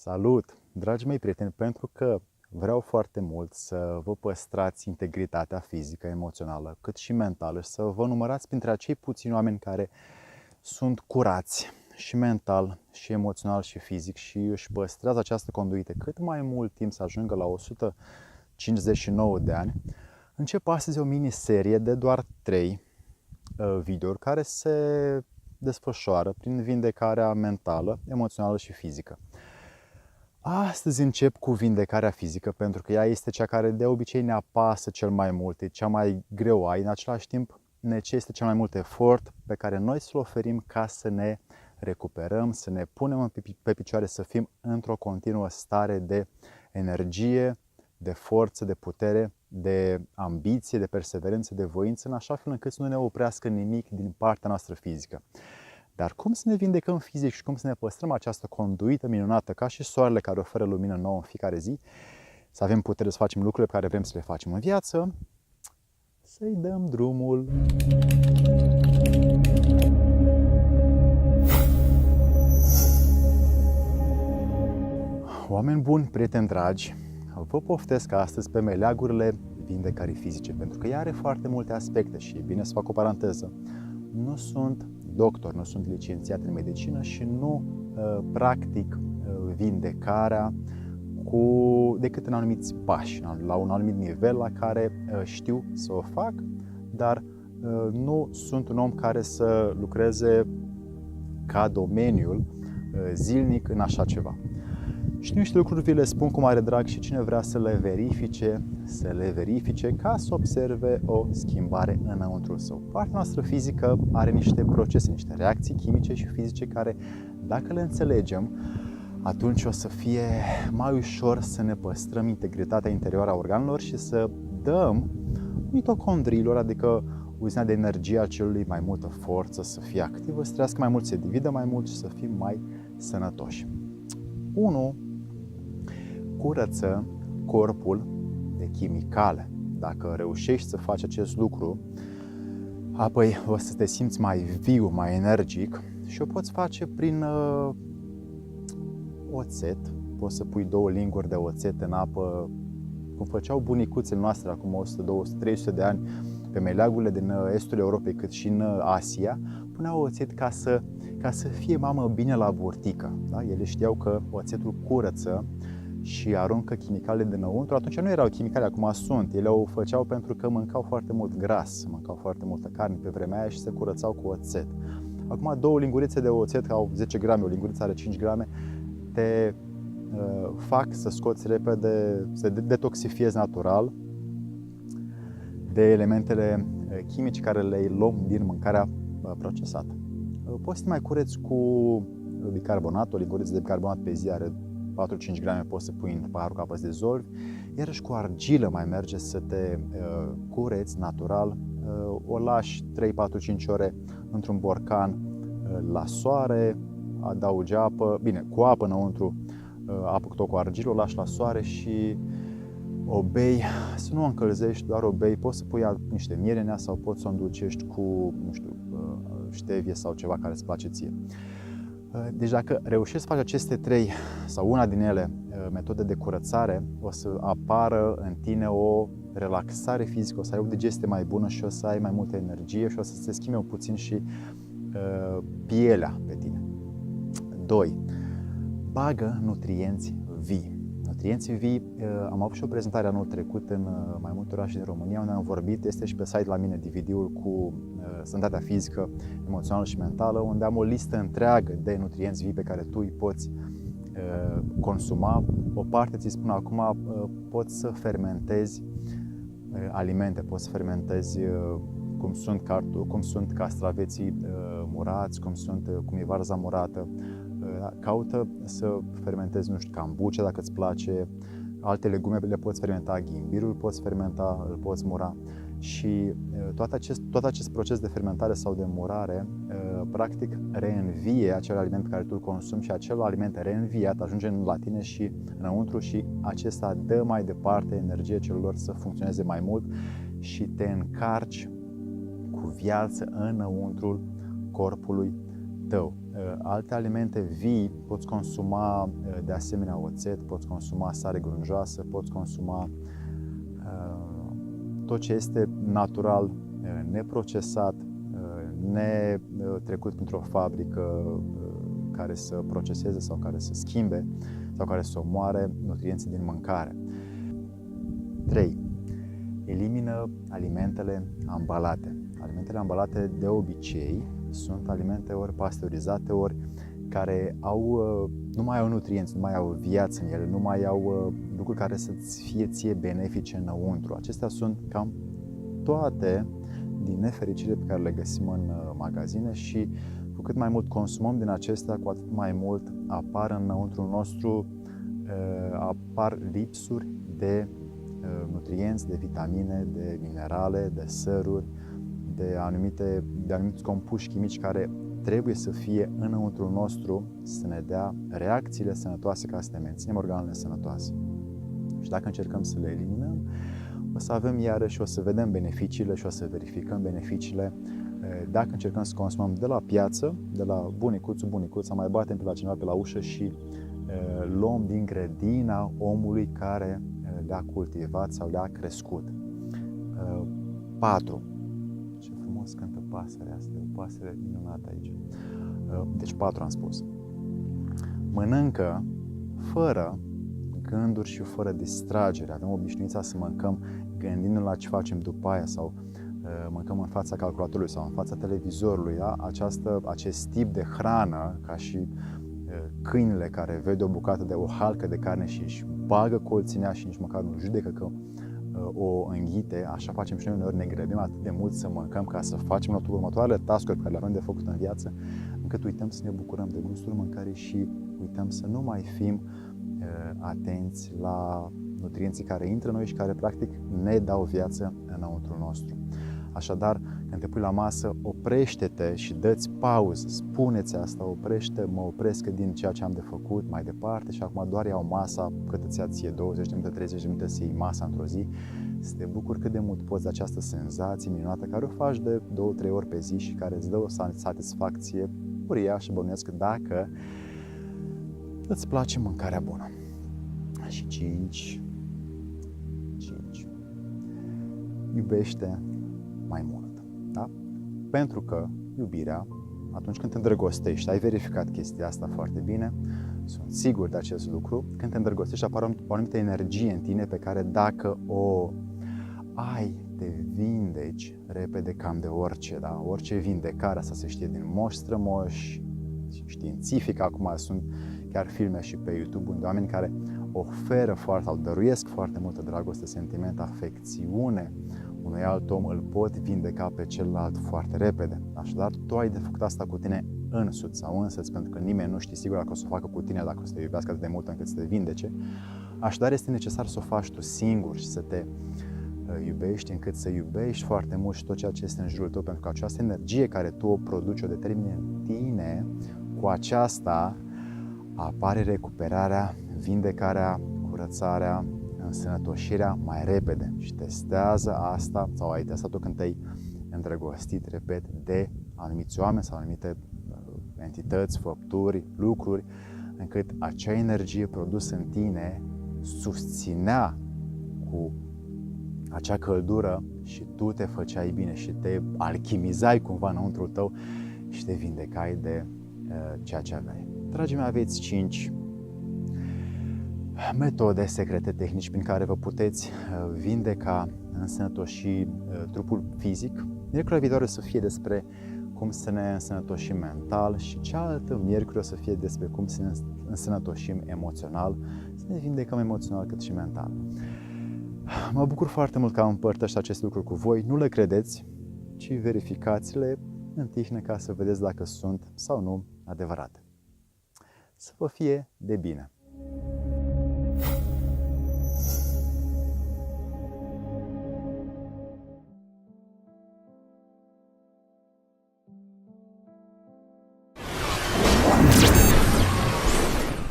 Salut, dragi mei prieteni, pentru că vreau foarte mult să vă păstrați integritatea fizică, emoțională, cât și mentală și să vă numărați printre acei puțini oameni care sunt curați și mental, și emoțional, și fizic și își păstrează această conduită cât mai mult timp să ajungă la 159 de ani. Încep astăzi o miniserie de doar 3 videouri care se desfășoară prin vindecarea mentală, emoțională și fizică. Astăzi încep cu vindecarea fizică, pentru că ea este cea care de obicei ne apasă cel mai mult, e cea mai greoaie, în același timp necesită cel mai mult efort pe care noi să-l oferim ca să ne recuperăm, să ne punem pe picioare, să fim într-o continuă stare de energie, de forță, de putere, de ambiție, de perseverență, de voință, în așa fel încât să nu ne oprească nimic din partea noastră fizică. Dar cum să ne vindecăm fizic și cum să ne păstrăm această conduită minunată, ca și soarele care oferă lumină nouă în fiecare zi, să avem putere să facem lucrurile pe care vrem să le facem în viață, să-i dăm drumul. Oameni buni, prieteni dragi, vă poftesc astăzi pe meleagurile vindecării fizice, pentru că ea are foarte multe aspecte și e bine să fac o paranteză. Nu sunt doctor, nu sunt licențiat în medicină și nu practic vindecarea decât în anumiți pași, la un anumit nivel la care știu să o fac, dar nu sunt un om care să lucreze ca domeniul zilnic în așa ceva. Și niște lucruri vi le spun cu mare drag și cine vrea să le verifice ca să observe o schimbare înăuntrul său. Partea noastră fizică are niște procese, niște reacții chimice și fizice care, dacă le înțelegem, atunci o să fie mai ușor să ne păstrăm integritatea interioară a organelor și să dăm mitocondriilor, adică uzinea de energie a celulei, mai multă forță, să fie activă, să trăiască mai mult, să se dividă mai mult și să fim mai sănătoși. 1. Curăță corpul de chimicale. Dacă reușești să faci acest lucru, apoi o să te simți mai viu, mai energic și o poți face prin oțet. Poți să pui 2 linguri de oțet în apă, cum făceau bunicuțele noastre acum 100, 200, 300 de ani pe meleagurile din estul Europei, cât și în Asia, puneau oțet ca să fie mamă bine la burtică. Da? Ele știau că oțetul curăță și aruncă chimicale dinăuntru. Atunci nu erau chimicale, acum sunt. Ele o făceau pentru că mâncau foarte mult gras, mâncau foarte multă carne pe vremea aia și se curățau cu oțet. Acum 2 lingurițe de oțet, au 10 grame, o linguriță are 5 grame, te fac să scoți repede, să detoxifiezi natural de elementele chimice care le luăm din mâncarea procesată. Poți să te mai cureți cu bicarbonat, o linguriță de bicarbonat pe zi are 4-5 grame, poți să pui în paharul ca să dezolvi. Iarăși cu argilă mai merge să te cureți natural. O lași 3-4-5 ore într-un borcan la soare, adaugi apă, bine, cu apă înăuntru, apă tot cu argilă, o lași la soare și o bei, să nu o încălzești, doar o bei. Poți să pui niște miere în ea sau poți să o îndulcești cu, nu știu, ștevie sau ceva care îți place ție. Deci dacă reușești să faci aceste 3 sau una din ele, metode de curățare, o să apară în tine o relaxare fizică, o să ai o digestie mai bună și o să ai mai multă energie și o să se schimbe puțin și pielea pe tine. 2. Bagă nutrienți vii. Nutrienții vii, am avut și o prezentare anul trecut în mai multe orașe din România unde am vorbit, este și pe site la mine DVD-ul cu sănătatea fizică, emoțională și mentală, unde am o listă întreagă de nutrienți vii pe care tu îi poți consuma. O parte, ți spun acum, poți să fermentezi alimente, poți să fermentezi cum sunt castraveții murați, cum e varza murată. Caută să fermentezi, nu știu, cambucea dacă îți place, alte legume le poți fermenta, ghimbirul poți fermenta, îl poți mura și tot acest proces de fermentare sau de murare practic reînvie acel aliment pe care tu îl consumi și acel aliment reînviat ajunge la tine și înăuntru și acesta dă mai departe energie celulor să funcționeze mai mult și te încarci cu viață înăuntrul corpului tău. Alte alimente vii poți consuma de asemenea oțet, poți consuma sare grunjoasă, poți consuma tot ce este natural, neprocesat, netrecut printr-o fabrică care să proceseze sau care să schimbe sau care să omoare nutrienții din mâncare. 3. Elimină alimentele ambalate. Alimentele ambalate de obicei sunt alimente ori pasteurizate, ori care nu mai au nutrienți, nu mai au viață în ele, nu mai au lucruri care să-ți fie ție benefice înăuntru. Acestea sunt cam toate din nefericire pe care le găsim în magazine și cu cât mai mult consumăm din acestea, cu atât mai mult apar înăuntru nostru apar lipsuri de nutrienți, de vitamine, de minerale, de săruri, de anumiți compuși chimici care trebuie să fie înăuntru nostru să ne dea reacțiile sănătoase ca să ne menținem organele sănătoase. Și dacă încercăm să le eliminăm, o să avem iarăși, o să vedem beneficiile și o să verificăm beneficiile dacă încercăm să consumăm de la piață, de la bunicuța, mai batem pe la cineva pe la ușă și luăm din grădina omului care le-a cultivat sau le-a crescut. 4. Ce frumos cântă pasărea asta, e o pasăre minunată aici. Deci 4 am spus. Mănâncă fără gânduri și fără distragere. Avem obișnuința să mâncăm gândindu-ne la ce facem după aia sau mâncăm în fața calculatorului sau în fața televizorului. Da? Acest tip de hrană, ca și câinele care vede o bucată de o halcă de carne și își bagă colții în ea și nici măcar nu judecă că o înghite, așa facem și noi uneori, ne grăbim atât de mult să mâncăm ca să facem următoarele task-uri pe care le avem de făcut în viață, încât uităm să ne bucurăm de gustul mâncării și uităm să nu mai fim atenți la nutrienții care intră în noi și care practic ne dau viață înăuntru nostru. Așadar, când te pui la masă, oprește-te și dă-ți pauză, spune-ți asta, mă opresc din ceea ce am de făcut mai departe și acum doar iau masa, cât îți ia ție 20 de minute, 30 de minute să iei masa într-o zi, să te bucuri cât de mult poți de această senzație minunată care o faci de 2-3 ori pe zi și care îți dă o satisfacție uriașă, bănuiesc, dacă îți place mâncarea bună. Și 5. Iubește mai mult. Da? Pentru că iubirea, atunci când te îndrăgostești, ai verificat chestia asta foarte bine, sunt sigur de acest lucru, când te îndrăgostești apare o anumită energie în tine pe care dacă o ai, te vindeci repede cam de orice. Da? Orice vindecare, asta se știe din moși strămoși, științific, acum sunt chiar filme și pe YouTube unde oameni care oferă foarte sau dăruiesc foarte multă dragoste, sentiment, afecțiune unui alt om, îl pot vindeca pe celălalt foarte repede. Așadar, tu ai de făcut asta cu tine însuți sau însăți, pentru că nimeni nu știe sigur dacă o să o facă cu tine, dacă o să te iubească atât de mult încât să te vindece. Așadar, este necesar să o faci tu singur și să te iubești încât să iubești foarte mult și tot ceea ce este în jurul tău, pentru că această energie care tu o produci, o determini în tine, cu aceasta apare recuperarea, vindecarea, curățarea, însănătoșirea mai repede. Și testează asta, sau ai testat-o când te-ai îndrăgostit, repet, de anumiți oameni sau anumite entități, făpturi, lucruri, încât acea energie produsă în tine susținea cu acea căldură și tu te făceai bine și te alchimizai cumva înăuntru tău și te vindecai de ceea ce aveai. Dragii mei, aveți 5 metode secrete, tehnici prin care vă puteți vindeca, însănătoși trupul fizic. Miercurea viitoare o să fie despre cum să ne însănătoșim mental și cealaltă miercuri o să fie despre cum să ne însănătoșim emoțional, să ne vindecăm emoțional cât și mental. Mă bucur foarte mult că am împărtășit acest lucru cu voi. Nu le credeți, ci verificați-le în tihnă ca să vedeți dacă sunt sau nu adevărate. Să vă fie de bine!